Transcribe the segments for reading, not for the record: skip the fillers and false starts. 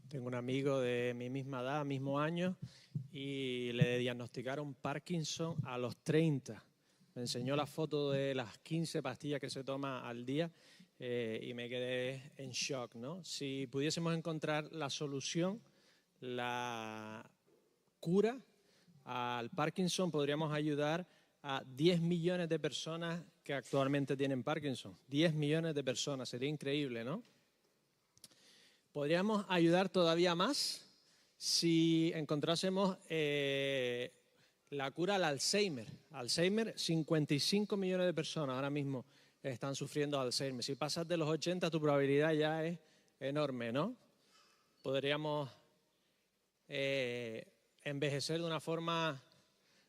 Tengo un amigo de mi misma edad, mismo año, y le diagnosticaron Parkinson a los 30. Me enseñó la foto de las 15 pastillas que se toma al día y me quedé en shock, ¿no? Si pudiésemos encontrar la solución, la cura al Parkinson, podríamos ayudar a 10 millones de personas que actualmente tienen Parkinson. 10 millones de personas, sería increíble, ¿no? Podríamos ayudar todavía más si encontrásemos la cura al Alzheimer. Alzheimer, 55 millones de personas ahora mismo están sufriendo Alzheimer. Si pasas de los 80, tu probabilidad ya es enorme, ¿no? Podríamos envejecer de una forma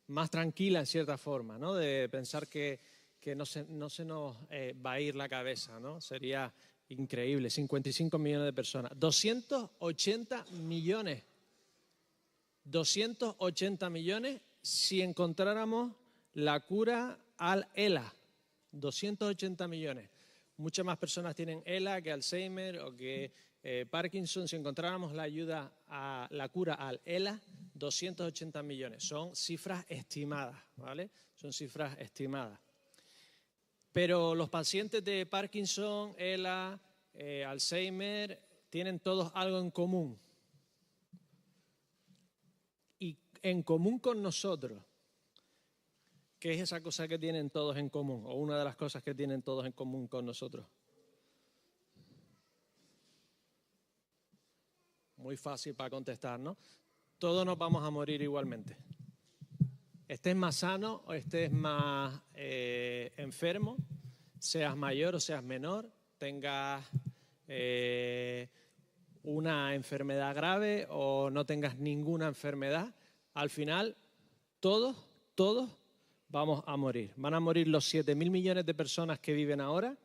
más tranquila, en cierta forma, ¿no? De pensar que no se nos va a ir la cabeza, ¿no? Sería increíble, 55 millones de personas. 280 millones. 280 millones si encontráramos la cura al ELA. 280 millones. Muchas más personas tienen ELA que Alzheimer o que Parkinson. Si encontráramos la ayuda a la cura al ELA, 280 millones. Son cifras estimadas, ¿vale? Son cifras estimadas. Pero los pacientes de Parkinson, ELA, Alzheimer, tienen todos algo en común. Y en común con nosotros, ¿qué es esa cosa que tienen todos en común? O una de las cosas que tienen todos en común con nosotros. Muy fácil para contestar, ¿no? Todos nos vamos a morir igualmente. Estés más sano o estés más enfermo, seas mayor o seas menor, tengas una enfermedad grave o no tengas ninguna enfermedad, al final todos vamos a morir. Van a morir los 7.000 millones de personas que viven ahora,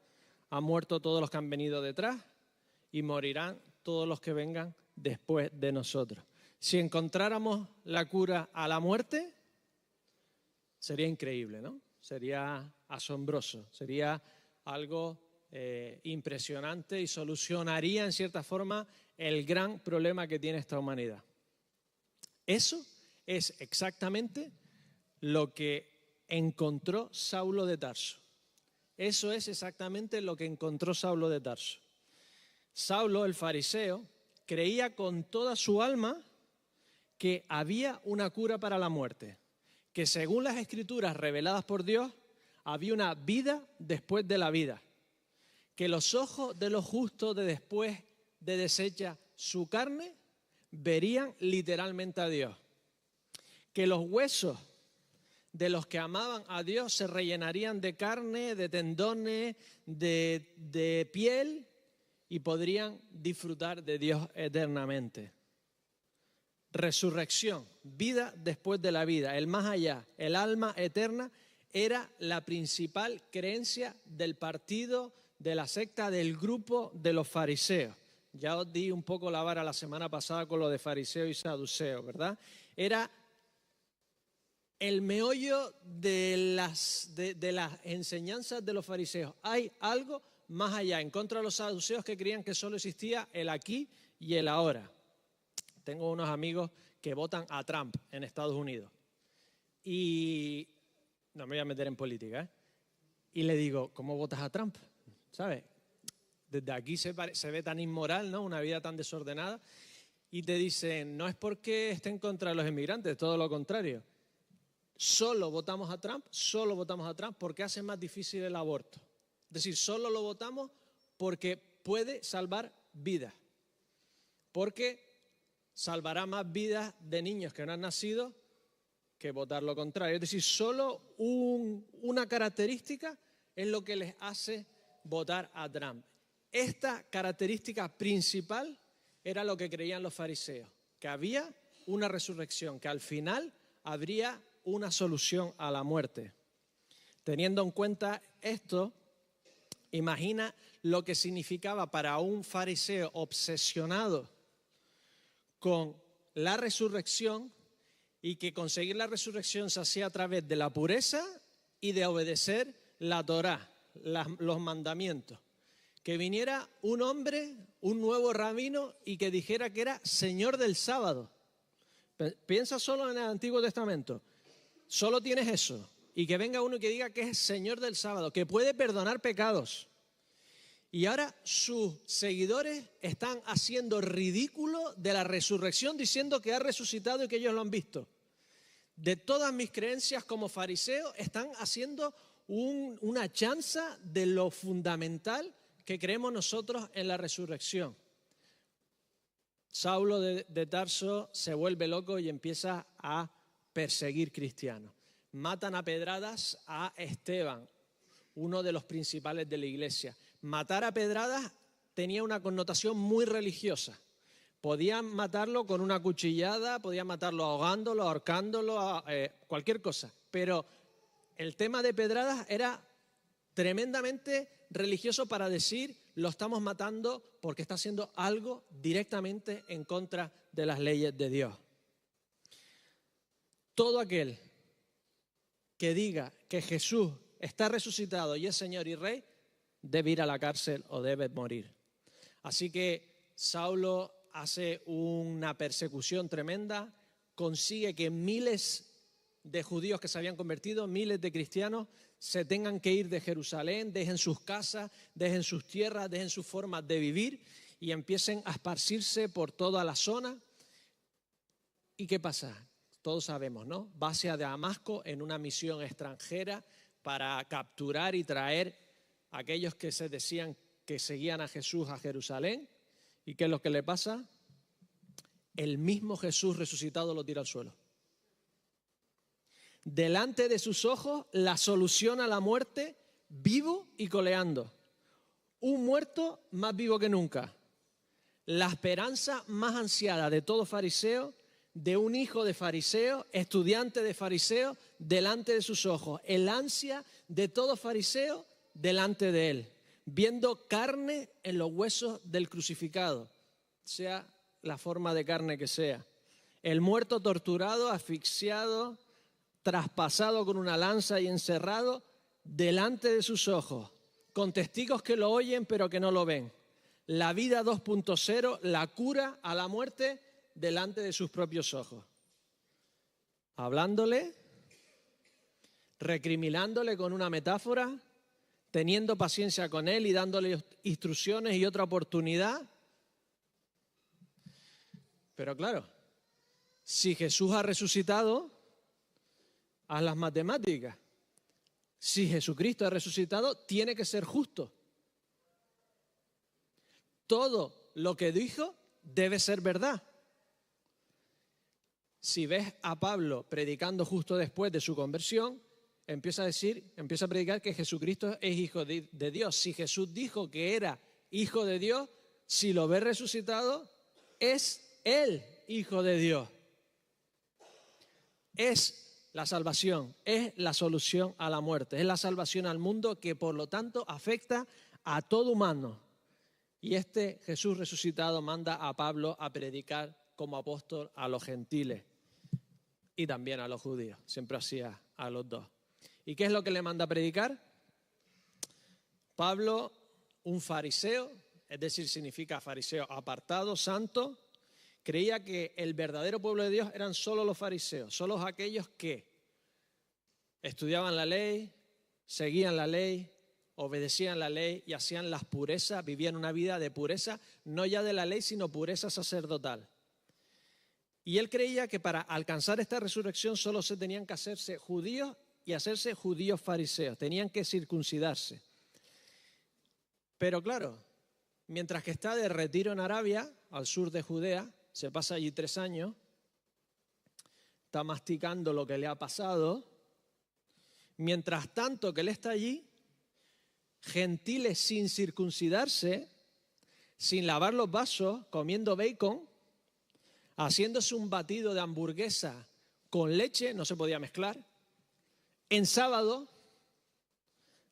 han muerto todos los que han venido detrás y morirán todos los que vengan después de nosotros. Si encontráramos la cura a la muerte, sería increíble, ¿no? Sería asombroso, sería algo impresionante y solucionaría en cierta forma el gran problema que tiene esta humanidad. Eso es exactamente lo que encontró Saulo de Tarso. Eso es exactamente lo que encontró Saulo de Tarso. Saulo, el fariseo, creía con toda su alma que había una cura para la muerte, que según las Escrituras reveladas por Dios, había una vida después de la vida, que los ojos de los justos de después de deshecha su carne verían literalmente a Dios, que los huesos de los que amaban a Dios se rellenarían de carne, de tendones, de piel y podrían disfrutar de Dios eternamente. Resurrección, vida después de la vida, el más allá, el alma eterna, era la principal creencia del partido, de la secta, del grupo de los fariseos. Ya os di un poco la vara la semana pasada con lo de fariseo y saduceo, ¿verdad? Era el meollo de las enseñanzas de los fariseos. Hay algo más allá, en contra de los saduceos que creían que solo existía el aquí y el ahora. Tengo unos amigos que votan a Trump en Estados Unidos. Y no me voy a meter en política, ¿eh? Y le digo, ¿cómo votas a Trump? ¿Sabes? Desde aquí se ve tan inmoral, ¿no? Una vida tan desordenada. Y te dicen, no es porque esté en contra de los inmigrantes, todo lo contrario. Solo votamos a Trump porque hace más difícil el aborto. Es decir, solo lo votamos porque puede salvar vidas. Porque salvará más vidas de niños que no han nacido que votar lo contrario. Es decir, solo una característica es lo que les hace votar a Trump. Esta característica principal era lo que creían los fariseos, que había una resurrección, que al final habría una solución a la muerte. Teniendo en cuenta esto, imagina lo que significaba para un fariseo obsesionado con la resurrección y que conseguir la resurrección se hacía a través de la pureza y de obedecer la Torá, los mandamientos. que viniera un hombre, un nuevo rabino, y que dijera que era Señor del sábado. Piensa solo en el Antiguo Testamento. Solo tienes eso. Y que venga uno y que diga que es Señor del sábado, que puede perdonar pecados. Y ahora sus seguidores están haciendo ridículo de la resurrección, diciendo que ha resucitado y que ellos lo han visto. De todas mis creencias como fariseo, están haciendo una chanza de lo fundamental que creemos nosotros en la resurrección. Saulo de Tarso se vuelve loco y empieza a perseguir cristianos. Matan a pedradas a Esteban, uno de los principales de la iglesia. Matar a pedradas tenía una connotación muy religiosa. Podían matarlo con una cuchillada, podían matarlo ahogándolo, ahorcándolo, cualquier cosa. Pero el tema de pedradas era tremendamente religioso para decir lo estamos matando porque está haciendo algo directamente en contra de las leyes de Dios. Todo aquel que diga que Jesús está resucitado y es Señor y Rey, debe ir a la cárcel o debe morir. Así que Saulo hace una persecución tremenda, consigue que miles de judíos que se habían convertido, miles de cristianos, se tengan que ir de Jerusalén, dejen sus casas, dejen sus tierras, dejen sus formas de vivir y empiecen a esparcirse por toda la zona. ¿Y qué pasa? Todos sabemos, ¿no? Va hacia Damasco en una misión extranjera para capturar y traer a aquellos que se decían que seguían a Jesús a Jerusalén. ¿Y qué es lo que le pasa? El mismo Jesús resucitado lo tira al suelo. Delante de sus ojos, la solución a la muerte, vivo y coleando. Un muerto más vivo que nunca. La esperanza más ansiada de todo fariseo, de un hijo de fariseo, estudiante de fariseo, delante de sus ojos. El ansia de todo fariseo delante de él, viendo carne en los huesos del crucificado, sea la forma de carne que sea. El muerto torturado, asfixiado, traspasado con una lanza y encerrado delante de sus ojos, con testigos que lo oyen pero que no lo ven. La vida 2.0, la cura a la muerte delante de sus propios ojos. Hablándole, recriminándole con una metáfora, teniendo paciencia con él y dándole instrucciones y otra oportunidad. Pero claro, si Jesús ha resucitado, haz las matemáticas. Si Jesucristo ha resucitado, tiene que ser justo. Todo lo que dijo debe ser verdad. Si ves a Pablo predicando justo después de su conversión, empieza a predicar que Jesucristo es hijo de Dios. Si Jesús dijo que era hijo de Dios, si lo ves resucitado, es Él hijo de Dios. Es la salvación, es la solución a la muerte, es la salvación al mundo que por lo tanto afecta a todo humano. Y este Jesús resucitado manda a Pablo a predicar como apóstol a los gentiles y también a los judíos, siempre hacía a los dos. ¿Y qué es lo que le manda a predicar? Pablo, un fariseo, es decir, significa fariseo apartado, santo, creía que el verdadero pueblo de Dios eran solo los fariseos, solo aquellos que estudiaban la ley, seguían la ley, obedecían la ley y hacían las purezas, vivían una vida de pureza, no ya de la ley, sino pureza sacerdotal. Y él creía que para alcanzar esta resurrección solo se tenían que hacerse judíos y hacerse judíos fariseos, tenían que circuncidarse. Pero claro, mientras que está de retiro en Arabia, al sur de Judea, se pasa allí 3 años, está masticando lo que le ha pasado. Mientras tanto que él está allí, gentiles sin circuncidarse, sin lavar los vasos, comiendo bacon, haciéndose un batido de hamburguesa con leche, no se podía mezclar, en sábado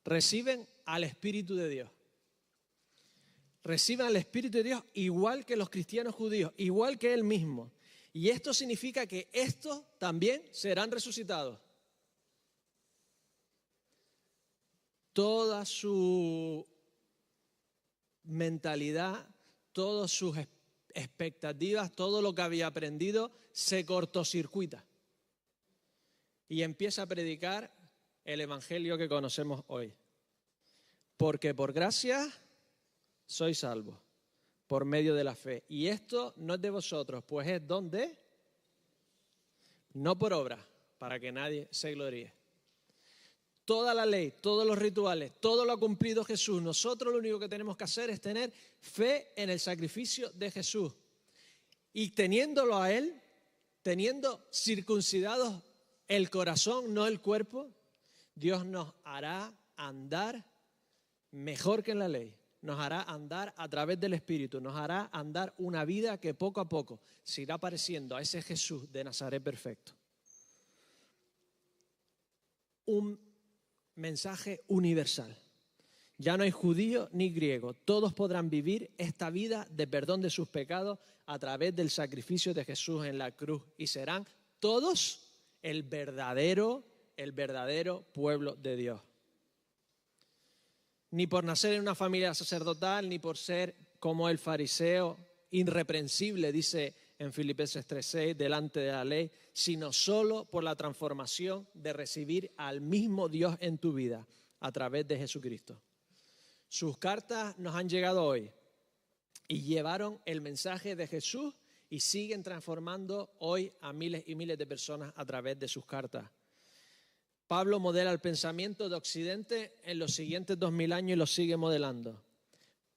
reciben al Espíritu de Dios. Reciben al Espíritu de Dios igual que los cristianos judíos, igual que él mismo. Y esto significa que estos también serán resucitados. Toda su mentalidad, todas sus expectativas, todo lo que había aprendido, se cortocircuita. Y empieza a predicar el evangelio que conocemos hoy. Porque por gracia sois salvos, por medio de la fe. Y esto no es de vosotros, pues es don de, no por obra, para que nadie se gloríe. Toda la ley, todos los rituales, todo lo ha cumplido Jesús. Nosotros lo único que tenemos que hacer es tener fe en el sacrificio de Jesús. Y teniéndolo a Él, teniendo circuncidados el corazón, no el cuerpo, Dios nos hará andar mejor que en la ley. Nos hará andar a través del Espíritu, nos hará andar una vida que poco a poco se irá pareciendo a ese Jesús de Nazaret perfecto. Un mensaje universal. Ya no hay judío ni griego, todos podrán vivir esta vida de perdón de sus pecados a través del sacrificio de Jesús en la cruz y serán todos el verdadero pueblo de Dios. Ni por nacer en una familia sacerdotal, ni por ser como el fariseo, irreprensible, dice en Filipenses 3:6, delante de la ley, sino solo por la transformación de recibir al mismo Dios en tu vida a través de Jesucristo. Sus cartas nos han llegado hoy y llevaron el mensaje de Jesús y siguen transformando hoy a miles y miles de personas a través de sus cartas. Pablo modela el pensamiento de Occidente en los siguientes 2000 años y lo sigue modelando.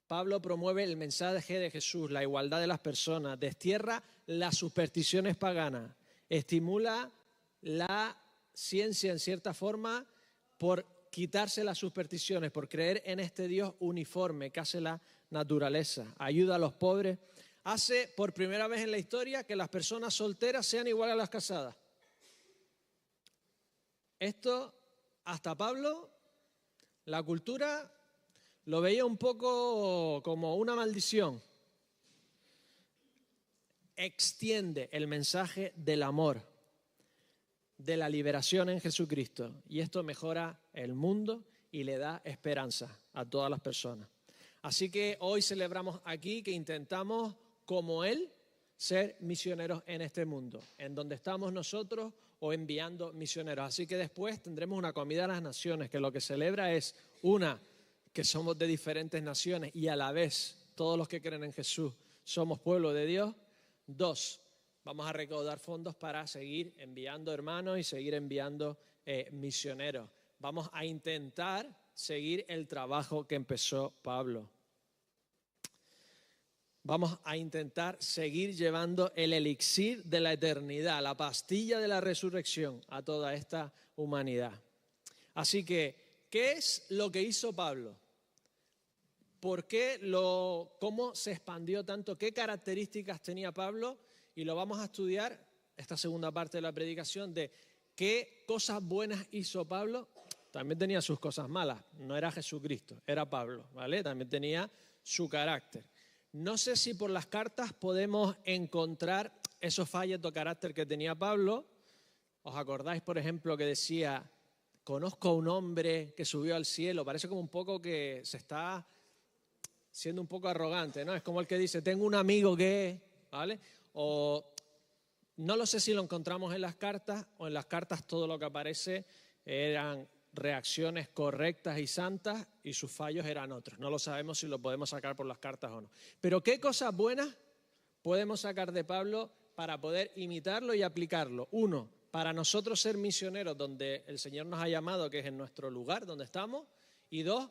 Pablo promueve el mensaje de Jesús, la igualdad de las personas, destierra las supersticiones paganas, estimula la ciencia en cierta forma por quitarse las supersticiones, por creer en este Dios uniforme que hace la naturaleza, ayuda a los pobres, hace por primera vez en la historia que las personas solteras sean iguales a las casadas. Esto, hasta Pablo, la cultura lo veía un poco como una maldición. Extiende el mensaje del amor, de la liberación en Jesucristo. Y esto mejora el mundo y le da esperanza a todas las personas. Así que hoy celebramos aquí que intentamos, como Él, ser misioneros en este mundo, en donde estamos nosotros o enviando misioneros. Así que después tendremos una comida a las naciones, que lo que celebra es, una, que somos de diferentes naciones y a la vez todos los que creen en Jesús somos pueblo de Dios. Dos, vamos a recaudar fondos para seguir enviando hermanos y seguir enviando misioneros. Vamos a intentar seguir el trabajo que empezó Pablo. Vamos a intentar seguir llevando el elixir de la eternidad, la pastilla de la resurrección a toda esta humanidad. Así que, ¿qué es lo que hizo Pablo? ¿Cómo se expandió tanto? ¿Qué características tenía Pablo? Y lo vamos a estudiar, esta segunda parte de la predicación, de qué cosas buenas hizo Pablo. También tenía sus cosas malas, no era Jesucristo, era Pablo, ¿vale? También tenía su carácter. No sé si por las cartas podemos encontrar esos fallos de carácter que tenía Pablo. ¿Os acordáis, por ejemplo, que decía, conozco a un hombre que subió al cielo? Parece como un poco que se está siendo un poco arrogante, ¿no? Es como el que dice, tengo un amigo que, ¿vale? O no lo sé si lo encontramos en las cartas o en las cartas todo lo que aparece eran reacciones correctas y santas y sus fallos eran otros. No lo sabemos si lo podemos sacar por las cartas o no. Pero ¿qué cosas buenas podemos sacar de Pablo para poder imitarlo y aplicarlo? Uno, para nosotros ser misioneros donde el Señor nos ha llamado, que es en nuestro lugar, donde estamos. Y dos,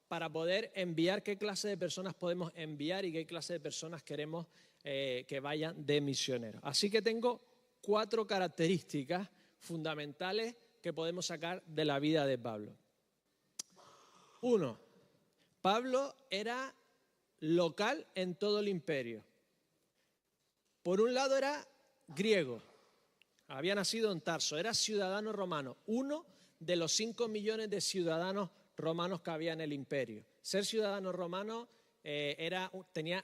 para poder enviar qué clase de personas podemos enviar y qué clase de personas queremos que vayan de misioneros. Así que tengo 4 características fundamentales que podemos sacar de la vida de Pablo. 1. Pablo era local en todo el imperio. Por un lado era griego, había nacido en Tarso, era ciudadano romano, uno de los 5 millones de ciudadanos romanos que había en el imperio. Ser ciudadano romano te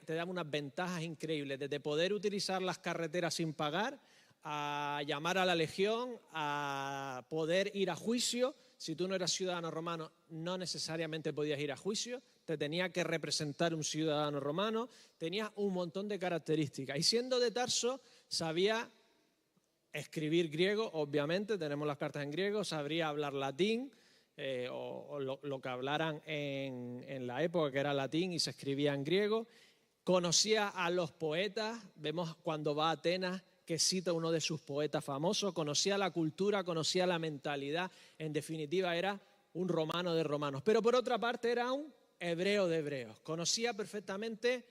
daba unas ventajas increíbles, desde poder utilizar las carreteras sin pagar, a llamar a la legión, a poder ir a juicio. Si tú no eras ciudadano romano, no necesariamente podías ir a juicio, te tenía que representar un ciudadano romano, tenía un montón de características. Y siendo de Tarso, sabía escribir griego, obviamente, tenemos las cartas en griego, sabría hablar latín, o lo que hablaran en la época, que era latín y se escribía en griego. Conocía a los poetas, vemos cuando va a Atenas que cita uno de sus poetas famosos, conocía la cultura, conocía la mentalidad, en definitiva era un romano de romanos. Pero por otra parte era un hebreo de hebreos, conocía perfectamente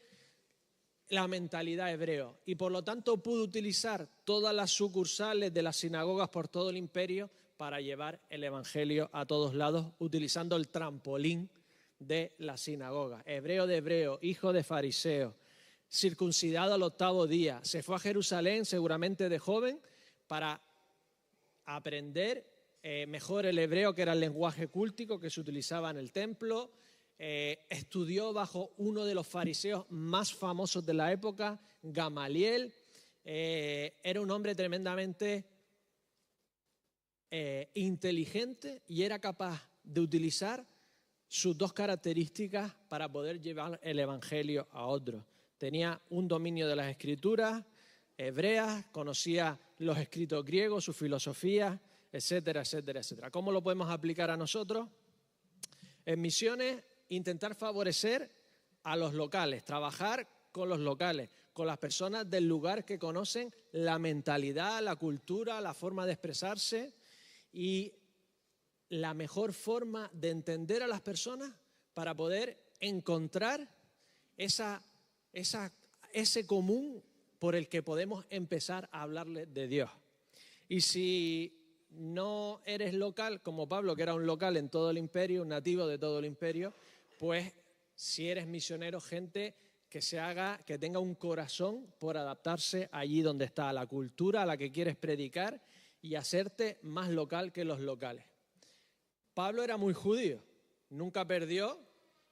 la mentalidad hebreo y por lo tanto pudo utilizar todas las sucursales de las sinagogas por todo el imperio para llevar el evangelio a todos lados, utilizando el trampolín de la sinagoga. Hebreo de hebreo, hijo de fariseo, circuncidado al 8º día. Se fue a Jerusalén seguramente de joven para aprender mejor el hebreo, que era el lenguaje cultico que se utilizaba en el templo. Estudió bajo uno de los fariseos más famosos de la época, Gamaliel. Era un hombre tremendamente inteligente y era capaz de utilizar sus dos características para poder llevar el evangelio a otros. Tenía un dominio de las escrituras hebreas, conocía los escritos griegos, su filosofía, etcétera, etcétera, etcétera. ¿Cómo lo podemos aplicar a nosotros? En misiones, intentar favorecer a los locales, trabajar con los locales, con las personas del lugar que conocen la mentalidad, la cultura, la forma de expresarse y la mejor forma de entender a las personas para poder encontrar ese común por el que podemos empezar a hablarle de Dios. Y si no eres local, como Pablo, que era un local en todo el imperio, un nativo de todo el imperio, pues si eres misionero, gente que tenga un corazón por adaptarse allí donde está, a la cultura a la que quieres predicar y hacerte más local que los locales. Pablo era muy judío, nunca perdió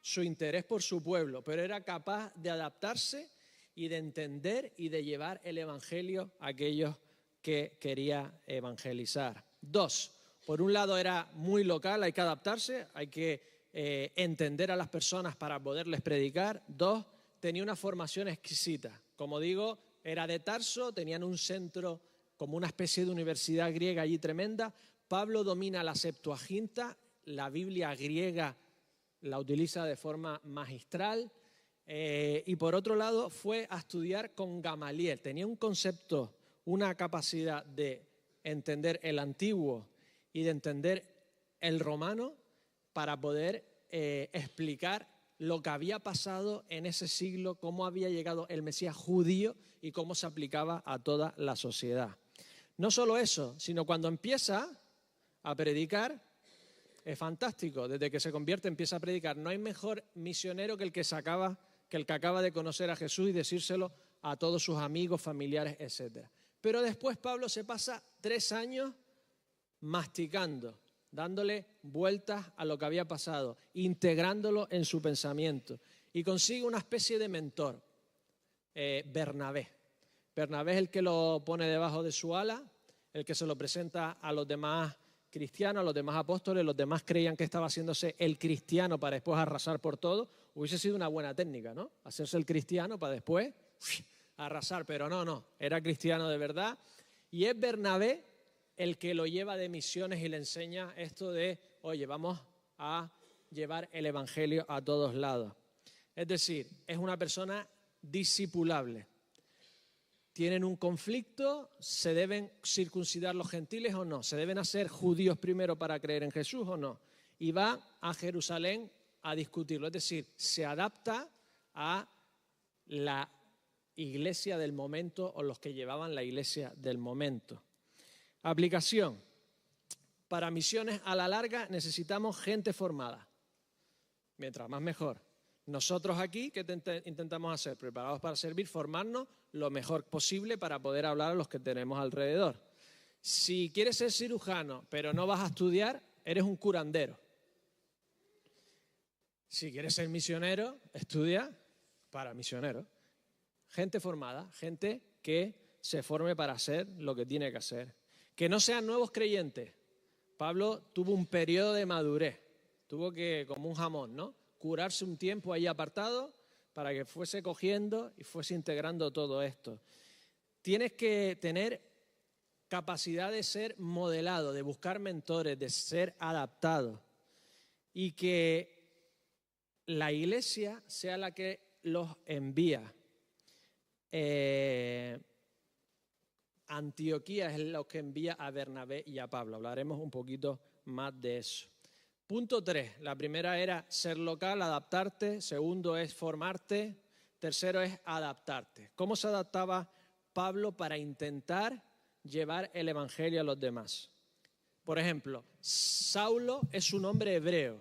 su interés por su pueblo, pero era capaz de adaptarse y de entender y de llevar el evangelio a aquellos que quería evangelizar. 2, por un lado era muy local, hay que adaptarse, hay que entender a las personas para poderles predicar. 2, tenía una formación exquisita. Como digo, era de Tarso, tenían un centro como una especie de universidad griega allí tremenda. Pablo domina la Septuaginta, la Biblia griega la utiliza de forma magistral. Y por otro lado fue a estudiar con Gamaliel. Tenía un concepto, una capacidad de entender el antiguo y de entender el romano para poder explicar lo que había pasado en ese siglo, cómo había llegado el Mesías judío y cómo se aplicaba a toda la sociedad. No solo eso, sino cuando empieza a predicar, es fantástico. Desde que se convierte empieza a predicar. No hay mejor misionero que el que acaba de conocer a Jesús y decírselo a todos sus amigos, familiares, etc. Pero después Pablo se pasa 3 años masticando, dándole vueltas a lo que había pasado, integrándolo en su pensamiento y consigue una especie de mentor, Bernabé. Bernabé es el que lo pone debajo de su ala, el que se lo presenta a los demás cristianos, a los demás apóstoles. Los demás creían que estaba haciéndose el cristiano para después arrasar por todo. Hubiese sido una buena técnica, ¿no? Hacerse el cristiano para después arrasar, pero no, era cristiano de verdad. Y es Bernabé el que lo lleva de misiones y le enseña esto de, oye, vamos a llevar el evangelio a todos lados. Es decir, es una persona discipulable. Tienen un conflicto, ¿se deben circuncidar los gentiles o no? ¿Se deben hacer judíos primero para creer en Jesús o no? Y va a Jerusalén a discutirlo, es decir, se adapta a la iglesia del momento o los que llevaban la iglesia del momento. Aplicación. Para misiones a la larga necesitamos gente formada. Mientras más mejor. Nosotros aquí, ¿qué intentamos hacer? Preparados para servir, formarnos lo mejor posible para poder hablar a los que tenemos alrededor. Si quieres ser cirujano, pero no vas a estudiar, eres un curandero. Si quieres ser misionero, estudia para misionero. Gente formada, gente que se forme para hacer lo que tiene que hacer. Que no sean nuevos creyentes. Pablo tuvo un periodo de madurez. Tuvo que, como un jamón, ¿no? curarse un tiempo ahí apartado para que fuese cogiendo y fuese integrando todo esto. Tienes que tener capacidad de ser modelado, de buscar mentores, de ser adaptado. Y que la iglesia sea la que los envía. Antioquía es lo que envía a Bernabé y a Pablo. Hablaremos un poquito más de eso. Punto 3. La primera era ser local, adaptarte. Segundo es formarte. Tercero es adaptarte. ¿Cómo se adaptaba Pablo para intentar llevar el evangelio a los demás? Por ejemplo, Saulo es un hombre hebreo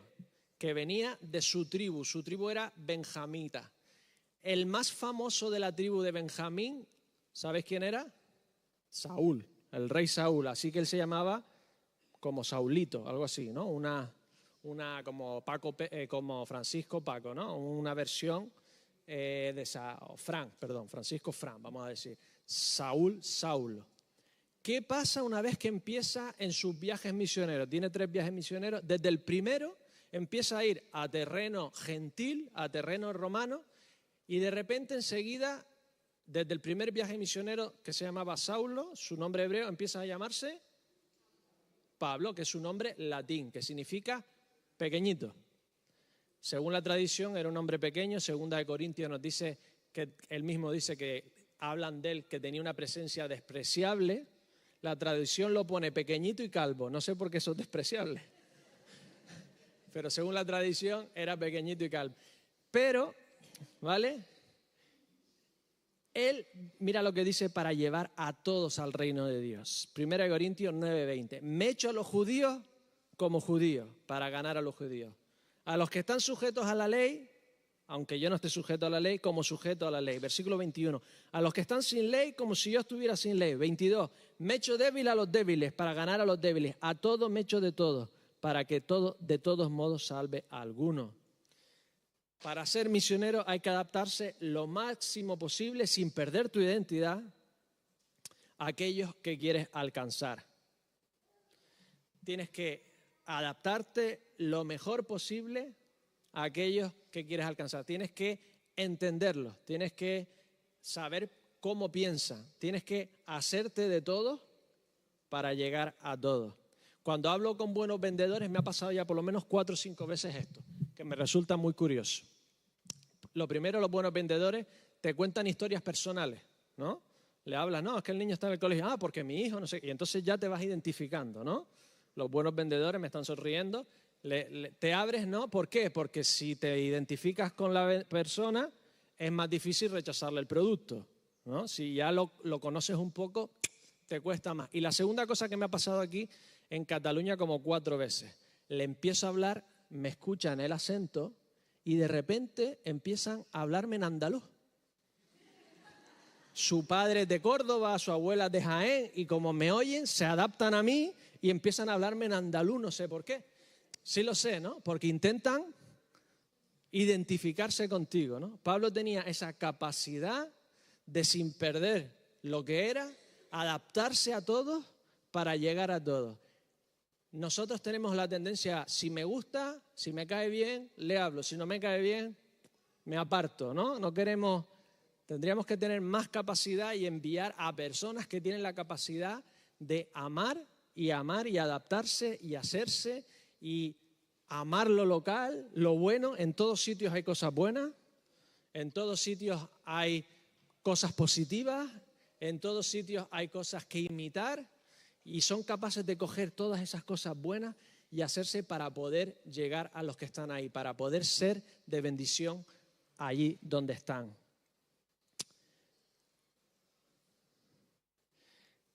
que venía de su tribu. Su tribu era benjamita. El más famoso de la tribu de Benjamín, ¿sabes quién era? Saúl, el rey Saúl. Así que él se llamaba como Saulito, algo así, ¿no? Una como Paco, como Francisco Paco, ¿no? Una versión Francisco Fran, vamos a decir. Saúl, Saulo. ¿Qué pasa una vez que empieza en sus viajes misioneros? Tiene 3 viajes misioneros. Desde el primero empieza a ir a terreno gentil, a terreno romano, y de repente enseguida, desde el primer viaje misionero que se llamaba Saulo, su nombre hebreo empieza a llamarse Pablo, que es su nombre latín, que significa pequeñito. Según la tradición era un hombre pequeño. Segunda de Corintios nos dice que él mismo dice que hablan de él, que tenía una presencia despreciable. La tradición lo pone pequeñito y calvo. No sé por qué eso es despreciable. Pero según la tradición era pequeñito y calvo. Pero, ¿vale? Él, mira lo que dice para llevar a todos al reino de Dios. 1 Corintios 9:20. Me echo a los judíos como judíos para ganar a los judíos. A los que están sujetos a la ley, aunque yo no esté sujeto a la ley, como sujeto a la ley. Versículo 21. A los que están sin ley, como si yo estuviera sin ley. 22. Me echo débil a los débiles para ganar a los débiles. A todos me echo de todos, para que de todos modos salve a alguno. Para ser misionero hay que adaptarse lo máximo posible sin perder tu identidad a aquellos que quieres alcanzar. Tienes que adaptarte lo mejor posible a aquellos que quieres alcanzar. Tienes que entenderlos, tienes que saber cómo piensan, tienes que hacerte de todo para llegar a todo. Cuando hablo con buenos vendedores me ha pasado ya por lo menos 4 o 5 veces esto, que me resulta muy curioso. Lo primero, los buenos vendedores te cuentan historias personales, ¿no? Le hablas, no, es que el niño está en el colegio, porque mi hijo, no sé, y entonces ya te vas identificando, ¿no? Los buenos vendedores me están sonriendo, te abres, ¿no? ¿Por qué? Porque si te identificas con la persona, es más difícil rechazarle el producto, ¿no? Si ya lo conoces un poco, te cuesta más. Y la segunda cosa que me ha pasado aquí en Cataluña como 4 veces, le empiezo a hablar, me escuchan el acento y de repente empiezan a hablarme en andaluz. Su padre es de Córdoba, su abuela es de Jaén, y como me oyen, se adaptan a mí y empiezan a hablarme en andaluz, no sé por qué. Sí lo sé, ¿no? Porque intentan identificarse contigo, ¿no? Pablo tenía esa capacidad de, sin perder lo que era, adaptarse a todos para llegar a todos. Nosotros tenemos la tendencia, si me gusta, si me cae bien, le hablo. Si no me cae bien, me aparto, ¿no? Tendríamos que tener más capacidad y enviar a personas que tienen la capacidad de amar y adaptarse y hacerse y amar lo local, lo bueno. En todos sitios hay cosas buenas, en todos sitios hay cosas positivas, en todos sitios hay cosas que imitar. Y son capaces de coger todas esas cosas buenas y hacerse para poder llegar a los que están ahí, para poder ser de bendición allí donde están.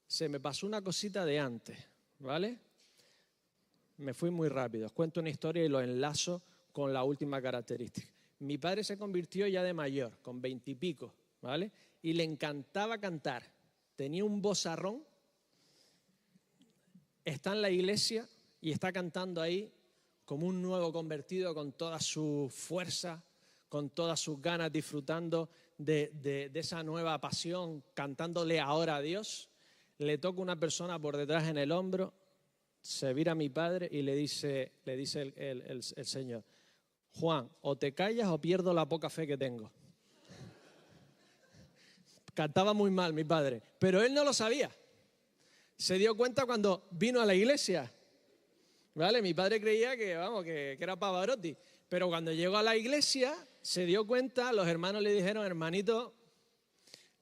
Se me pasó una cosita de antes, ¿vale? Me fui muy rápido. Os cuento una historia y lo enlazo con la última característica. Mi padre se convirtió ya de mayor, con 20 y pico, ¿vale? Y le encantaba cantar. Tenía un vozarrón. Está en la iglesia y está cantando ahí como un nuevo convertido, con toda su fuerza, con todas sus ganas, disfrutando de esa nueva pasión, cantándole ahora a Dios. Le toca una persona por detrás en el hombro, se vira a mi padre y le dice el Señor, Juan, o te callas o pierdo la poca fe que tengo. Cantaba muy mal mi padre, pero él no lo sabía. Se dio cuenta cuando vino a la iglesia. ¿Vale? Mi padre creía que era Pavarotti, pero cuando llegó a la iglesia se dio cuenta, los hermanos le dijeron, hermanito,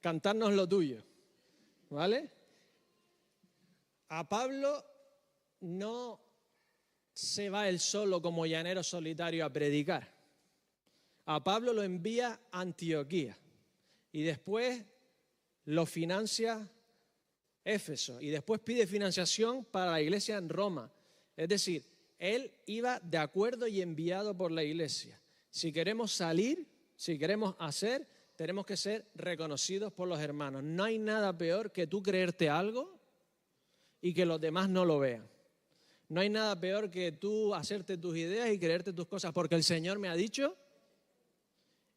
cantarnos lo tuyo. ¿Vale? A Pablo no se va él solo como llanero solitario a predicar. A Pablo lo envía a Antioquía y después lo financia Éfeso y después pide financiación para la iglesia en Roma. Es decir, él iba de acuerdo y enviado por la iglesia. Si queremos salir, si queremos hacer, tenemos que ser reconocidos por los hermanos. No hay nada peor que tú creerte algo y que los demás no lo vean. No hay nada peor que tú hacerte tus ideas y creerte tus cosas porque el Señor me ha dicho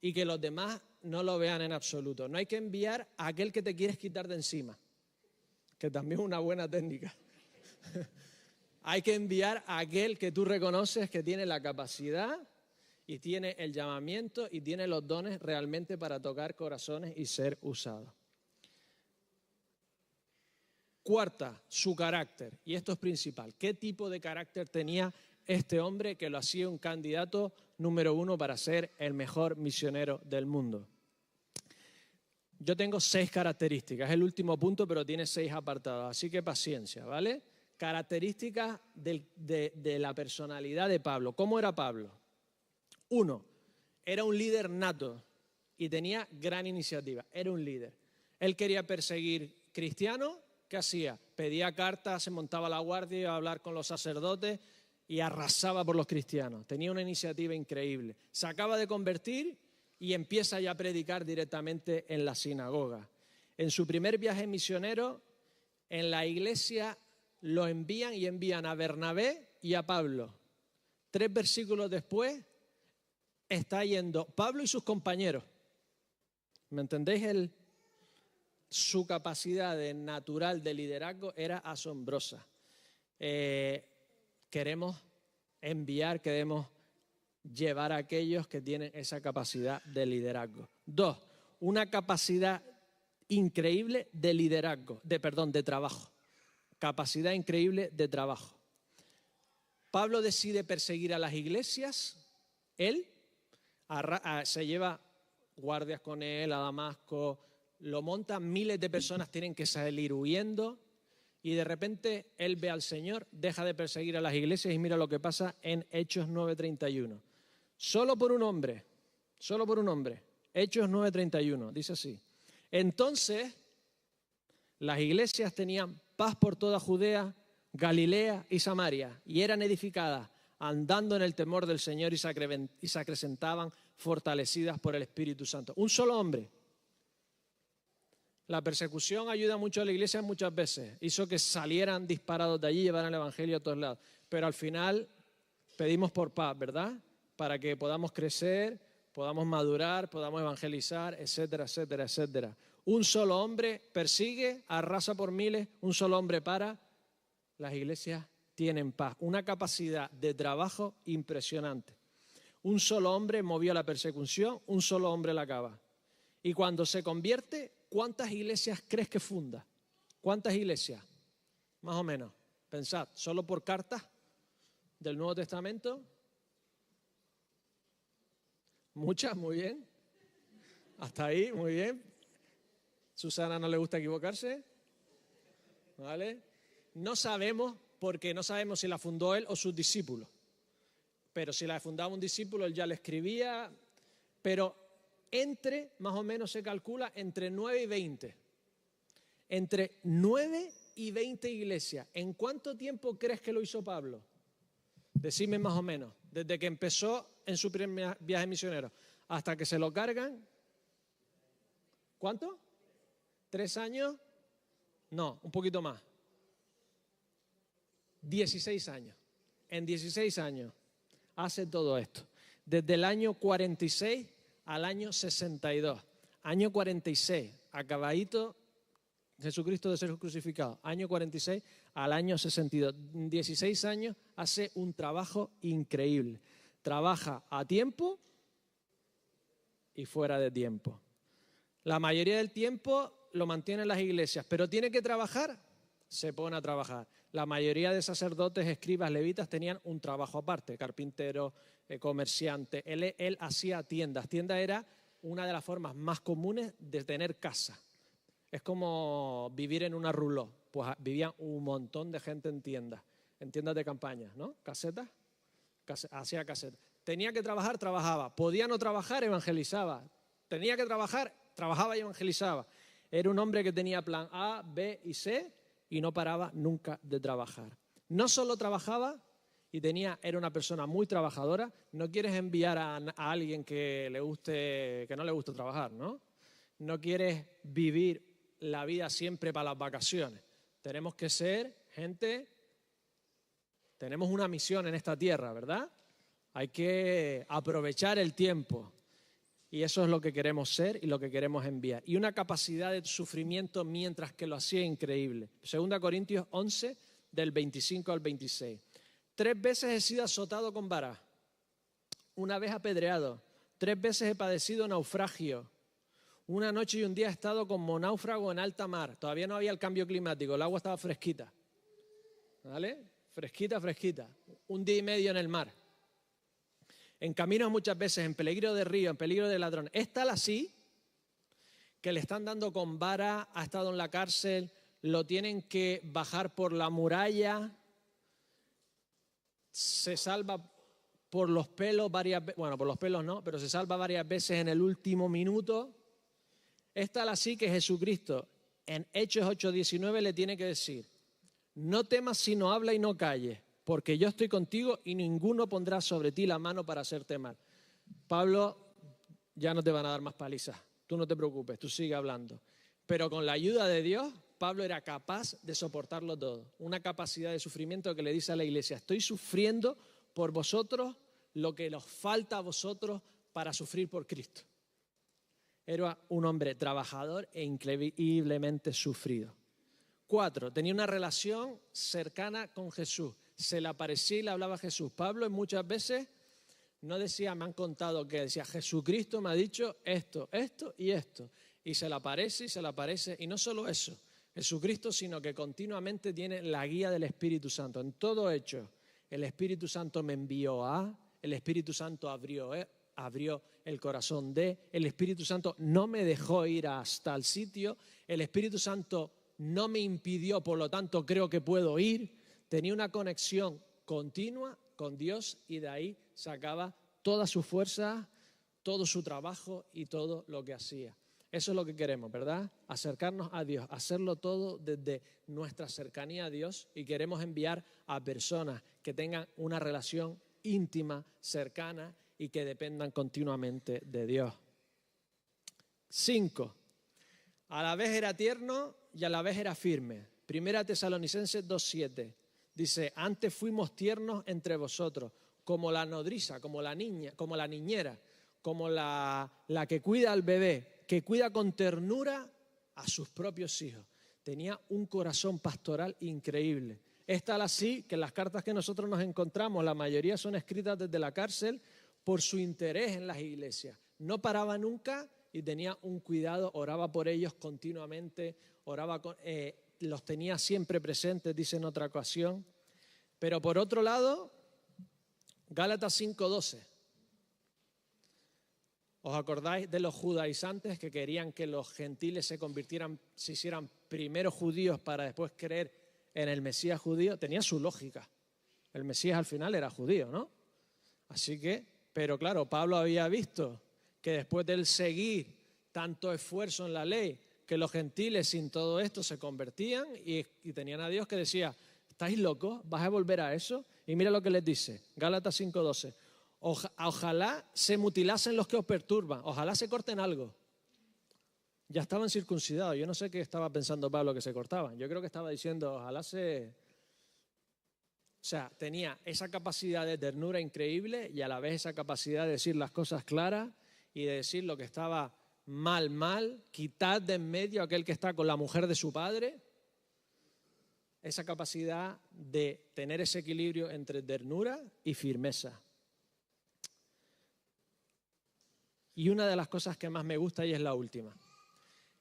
y que los demás no lo vean en absoluto. No hay que enviar a aquel que te quieres quitar de encima, que también es una buena técnica. Hay que enviar a aquel que tú reconoces que tiene la capacidad y tiene el llamamiento y tiene los dones realmente para tocar corazones y ser usado. Cuarta, su carácter, y esto es principal. ¿Qué tipo de carácter tenía este hombre que lo hacía un candidato número 1 para ser el mejor misionero del mundo? Yo tengo 6 características, es el último punto, pero tiene 6 apartados, así que paciencia, ¿vale? Características de la personalidad de Pablo. ¿Cómo era Pablo? 1, era un líder nato y tenía gran iniciativa, era un líder. Él quería perseguir cristianos. ¿Qué hacía? Pedía cartas, se montaba a la guardia, iba a hablar con los sacerdotes y arrasaba por los cristianos. Tenía una iniciativa increíble. Se acaba de convertir y empieza ya a predicar directamente en la sinagoga. En su primer viaje misionero, en la iglesia lo envían a Bernabé y a Pablo. 3 versículos después está yendo Pablo y sus compañeros. ¿Me entendéis? Su capacidad natural de liderazgo era asombrosa. Queremos enviar, queremos llevar a aquellos que tienen esa capacidad de liderazgo. 2, una capacidad increíble de liderazgo, de trabajo. Capacidad increíble de trabajo. Pablo decide perseguir a las iglesias. Él se lleva guardias con él a Damasco, lo montan, miles de personas tienen que salir huyendo y de repente él ve al Señor, deja de perseguir a las iglesias y mira lo que pasa en Hechos 9:31. Solo por un hombre, Hechos 9:31, dice así. Entonces, las iglesias tenían paz por toda Judea, Galilea y Samaria y eran edificadas andando en el temor del Señor y se acrecentaban fortalecidas por el Espíritu Santo. Un solo hombre. La persecución ayuda mucho a la iglesia muchas veces. Hizo que salieran disparados de allí y llevaran el evangelio a todos lados. Pero al final pedimos por paz, ¿verdad? Para que podamos crecer, podamos madurar, podamos evangelizar, etcétera, etcétera, etcétera. Un solo hombre persigue, arrasa por miles, un solo hombre para. Las iglesias tienen paz. Una capacidad de trabajo impresionante. Un solo hombre movió la persecución, un solo hombre la acaba. Y cuando se convierte, ¿cuántas iglesias crees que funda? ¿Cuántas iglesias? Más o menos. Pensad, solo por cartas del Nuevo Testamento. Muchas, muy bien. Hasta ahí, muy bien. Susana no le gusta equivocarse. ¿Vale? No sabemos, porque no sabemos si la fundó él o sus discípulos. Pero si la fundaba un discípulo, él ya le escribía. Pero más o menos se calcula, entre 9 y 20. Entre 9 y 20 iglesias. ¿En cuánto tiempo crees que lo hizo Pablo? Decidme más o menos. Desde que empezó en su primer viaje misionero hasta que se lo cargan. ¿Cuánto? ¿3 años? No, un poquito más. 16 años. En 16 años hace todo esto. Desde el año 46 al año 62. Año 46, acabadito Jesucristo de ser crucificado. Año 46 al año 62. 16 años hace un trabajo increíble. trabaja a tiempo y fuera de tiempo. La mayoría del tiempo lo mantienen las iglesias, pero tiene que trabajar, se pone a trabajar. La mayoría de sacerdotes, escribas, levitas tenían un trabajo aparte, carpintero, comerciante. Él hacía tiendas. Tienda era una de las formas más comunes de tener casa. Es como vivir en una roulotte. Pues vivía un montón de gente en tiendas de campaña, ¿no? Casetas, hacía casetas. Tenía que trabajar, trabajaba. Podía no trabajar, evangelizaba. Tenía que trabajar, trabajaba y evangelizaba. Era un hombre que tenía plan A, B y C y no paraba nunca de trabajar. No solo trabajaba era una persona muy trabajadora. No quieres enviar a alguien que no le guste trabajar, ¿no? No quieres vivir la vida siempre para las vacaciones. Tenemos que ser gente, tenemos una misión en esta tierra, ¿verdad? Hay que aprovechar el tiempo. Y eso es lo que queremos ser y lo que queremos enviar. Y una capacidad de sufrimiento mientras que lo hacía increíble. 2 Corintios 11, del 25 al 26. 3 veces he sido azotado con vara. 1 vez apedreado. 3 veces he padecido naufragio. 1 noche y un día he estado como náufrago en alta mar. Todavía no había el cambio climático. El agua estaba fresquita. ¿Vale? Fresquita, fresquita. 1 día y medio en el mar. En caminos muchas veces, en peligro de río, en peligro de ladrón. Es tal así que le están dando con vara, ha estado en la cárcel, lo tienen que bajar por la muralla, se salva por los pelos varias veces, bueno, por los pelos no, pero se salva varias veces en el último minuto. Es tal así que Jesucristo en Hechos 8:19 le tiene que decir: no temas sino habla y no calles, porque yo estoy contigo y ninguno pondrá sobre ti la mano para hacerte mal. Pablo, ya no te van a dar más palizas, tú no te preocupes, tú sigue hablando. Pero con la ayuda de Dios, Pablo era capaz de soportarlo todo. Una capacidad de sufrimiento que le dice a la iglesia: estoy sufriendo por vosotros lo que os falta a vosotros para sufrir por Cristo. Era un hombre trabajador e increíblemente sufrido. 4, tenía una relación cercana con Jesús. Se le aparecía y le hablaba a Jesús. Pablo muchas veces no decía, me han contado que decía, Jesucristo me ha dicho esto, esto y esto. Y se le aparece y se le aparece. Y no solo eso, Jesucristo, sino que continuamente tiene la guía del Espíritu Santo. En todo hecho, el Espíritu Santo me envió a, el Espíritu Santo abrió el corazón de, el Espíritu Santo no me dejó ir hasta el sitio, el Espíritu Santo no me impidió, por lo tanto creo que puedo ir. Tenía una conexión continua con Dios y de ahí sacaba toda su fuerza, todo su trabajo y todo lo que hacía. Eso es lo que queremos, ¿verdad? Acercarnos a Dios, hacerlo todo desde nuestra cercanía a Dios, y queremos enviar a personas que tengan una relación íntima, cercana y que dependan continuamente de Dios. 5. A la vez era tierno y a la vez era firme. 1 Tesalonicenses 2:7. Dice, antes fuimos tiernos entre vosotros, como la nodriza, como la niña, como la niñera, como la que cuida al bebé, que cuida con ternura a sus propios hijos. Tenía un corazón pastoral increíble. Es tal así que las cartas que nosotros nos encontramos, la mayoría son escritas desde la cárcel por su interés en las iglesias. No paraba nunca y tenía un cuidado, oraba por ellos continuamente, los tenía siempre presentes, dice en otra ocasión. Pero por otro lado, Gálatas 5:12. ¿Os acordáis de los judaizantes que querían que los gentiles se hicieran primero judíos para después creer en el Mesías judío? Tenía su lógica. El Mesías al final era judío, ¿no? Así que, pero claro, Pablo había visto que después de él seguir tanto esfuerzo en la ley, que los gentiles sin todo esto se convertían y tenían a Dios que decía, ¿estáis locos? ¿Vas a volver a eso? Y mira lo que les dice, Gálatas 5:12. Ojalá se mutilasen los que os perturban, ojalá se corten algo. Ya estaban circuncidados, yo no sé qué estaba pensando Pablo que se cortaban. Yo creo que estaba diciendo, ojalá se... O sea, tenía esa capacidad de ternura increíble y a la vez esa capacidad de decir las cosas claras y de decir lo que estaba mal, quitad de en medio a aquel que está con la mujer de su padre. Esa capacidad de tener ese equilibrio entre ternura y firmeza. Y una de las cosas que más me gusta y es la última.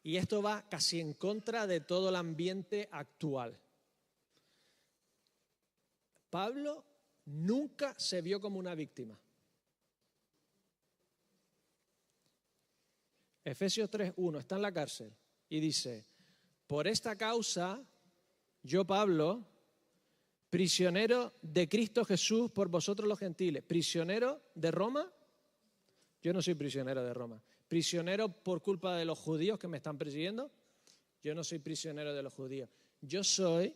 Y esto va casi en contra de todo el ambiente actual. Pablo nunca se vio como una víctima. Efesios 3:1 está en la cárcel y dice: por esta causa, yo Pablo, prisionero de Cristo Jesús por vosotros los gentiles. ¿Prisionero de Roma? Yo no soy prisionero de Roma. ¿Prisionero por culpa de los judíos que me están persiguiendo? Yo no soy prisionero de los judíos. Yo soy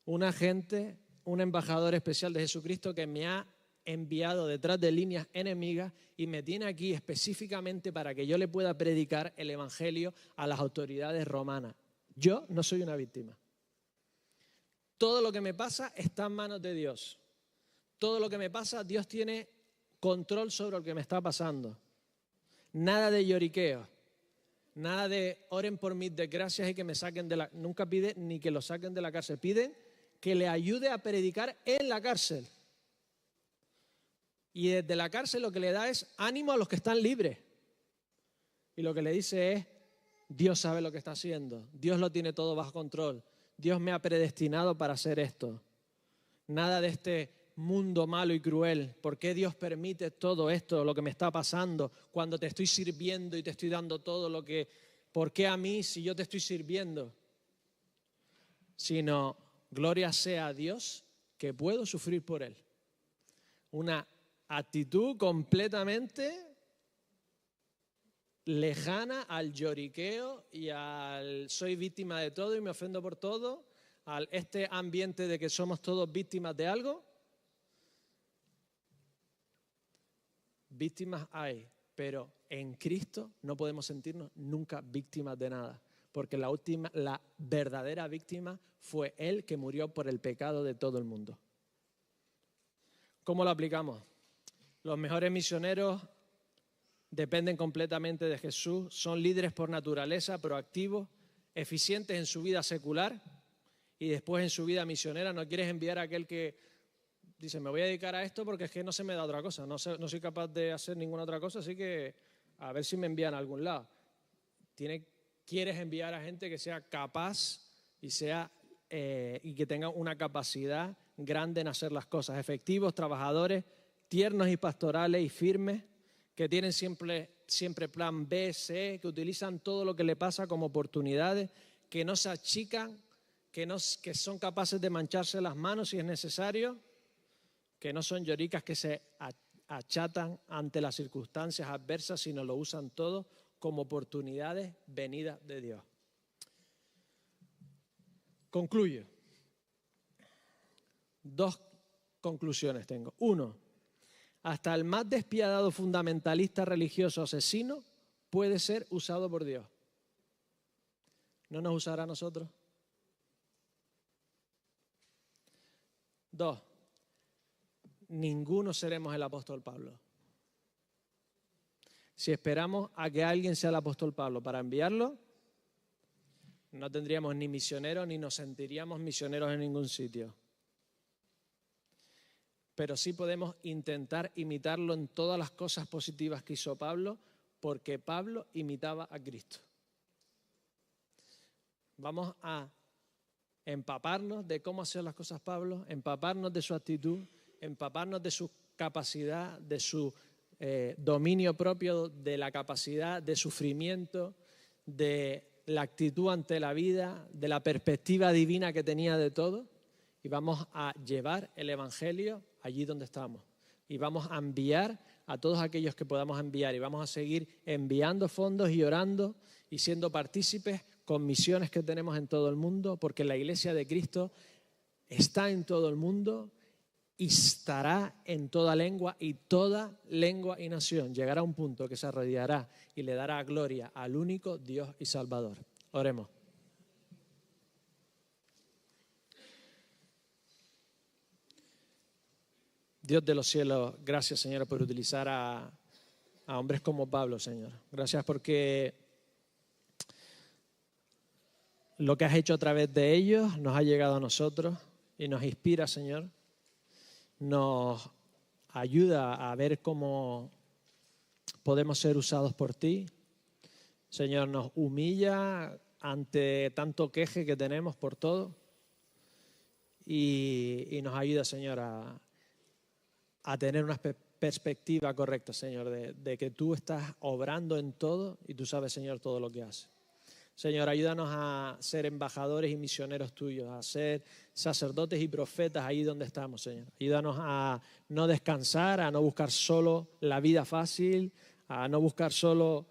un agente, un embajador especial de Jesucristo que me ha enviado detrás de líneas enemigas y me tiene aquí específicamente para que yo le pueda predicar el evangelio a las autoridades romanas. Yo no soy una víctima. Todo lo que me pasa está en manos de Dios. Todo lo que me pasa, Dios tiene control sobre lo que me está pasando. Nada de lloriqueo. Nada de oren por mis desgracias y que me saquen de la... Nunca pide ni que lo saquen de la cárcel. Piden que le ayude a predicar en la cárcel. Y desde la cárcel lo que le da es ánimo a los que están libres. Y lo que le dice es, Dios sabe lo que está haciendo. Dios lo tiene todo bajo control. Dios me ha predestinado para hacer esto. Nada de este mundo malo y cruel. ¿Por qué Dios permite todo esto, lo que me está pasando, cuando te estoy sirviendo y te estoy dando todo lo que... ¿Por qué a mí si yo te estoy sirviendo? Sino, gloria sea a Dios que puedo sufrir por Él. Una actitud completamente lejana al lloriqueo y al soy víctima de todo y me ofendo por todo, al este ambiente de que somos todos víctimas de algo. Víctimas hay, pero en Cristo no podemos sentirnos nunca víctimas de nada, porque la verdadera víctima fue Él que murió por el pecado de todo el mundo. ¿Cómo lo aplicamos? Los mejores misioneros dependen completamente de Jesús, son líderes por naturaleza, proactivos, eficientes en su vida secular y después en su vida misionera. No quieres enviar a aquel que dice, me voy a dedicar a esto porque es que no se me da otra cosa, no soy capaz de hacer ninguna otra cosa, así que a ver si me envían a algún lado. Quieres enviar a gente que sea capaz y que tenga una capacidad grande en hacer las cosas, efectivos, trabajadores, tiernos y pastorales y firmes, que tienen siempre plan B, C, que utilizan todo lo que le pasa como oportunidades, que no se achican, que son capaces de mancharse las manos si es necesario, que no son lloricas que se achatan ante las circunstancias adversas, sino lo usan todo como oportunidades venidas de Dios. Concluyo. 2 conclusiones tengo. 1. Hasta el más despiadado fundamentalista religioso asesino puede ser usado por Dios. ¿No nos usará a nosotros? 2. Ninguno seremos el apóstol Pablo. Si esperamos a que alguien sea el apóstol Pablo para enviarlo, no tendríamos ni misioneros ni nos sentiríamos misioneros en ningún sitio. Pero sí podemos intentar imitarlo en todas las cosas positivas que hizo Pablo, porque Pablo imitaba a Cristo. Vamos a empaparnos de cómo hacer las cosas Pablo, empaparnos de su actitud, empaparnos de su capacidad, de su dominio propio, de la capacidad de sufrimiento, de la actitud ante la vida, de la perspectiva divina que tenía de todo, y vamos a llevar el evangelio allí donde estamos. Y vamos a enviar a todos aquellos que podamos enviar, y vamos a seguir enviando fondos y orando y siendo partícipes con misiones que tenemos en todo el mundo, porque la Iglesia de Cristo está en todo el mundo y estará en toda lengua y nación. Llegará un punto que se arrodillará y le dará gloria al único Dios y Salvador. Oremos. Dios de los cielos, gracias, Señor, por utilizar a hombres como Pablo, Señor. Gracias porque lo que has hecho a través de ellos nos ha llegado a nosotros y nos inspira, Señor. Nos ayuda a ver cómo podemos ser usados por ti. Señor, nos humilla ante tanto queje que tenemos por todo y nos ayuda, Señor, a tener una perspectiva correcta, Señor, de que tú estás obrando en todo y tú sabes, Señor, todo lo que haces. Señor, ayúdanos a ser embajadores y misioneros tuyos, a ser sacerdotes y profetas ahí donde estamos, Señor. Ayúdanos a no descansar, a no buscar solo la vida fácil, a no buscar solo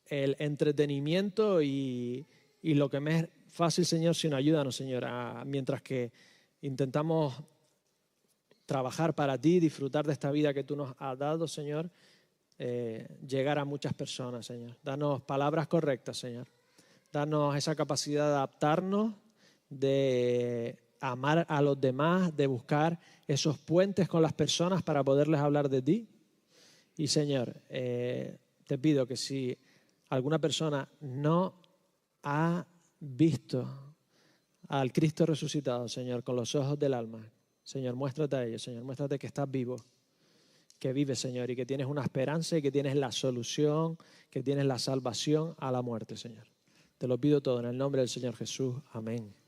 el entretenimiento y lo que me es fácil, Señor, sino ayúdanos, Señor, mientras que intentamos trabajar para ti, disfrutar de esta vida que tú nos has dado, Señor, llegar a muchas personas, Señor. Danos palabras correctas, Señor. Danos esa capacidad de adaptarnos, de amar a los demás, de buscar esos puentes con las personas para poderles hablar de ti. Y, Señor, te pido que si alguna persona no ha visto al Cristo resucitado, Señor, con los ojos del alma, Señor, muéstrate a ellos, Señor, muéstrate que estás vivo, que vives, Señor, y que tienes una esperanza y que tienes la solución, que tienes la salvación a la muerte, Señor. Te lo pido todo en el nombre del Señor Jesús. Amén.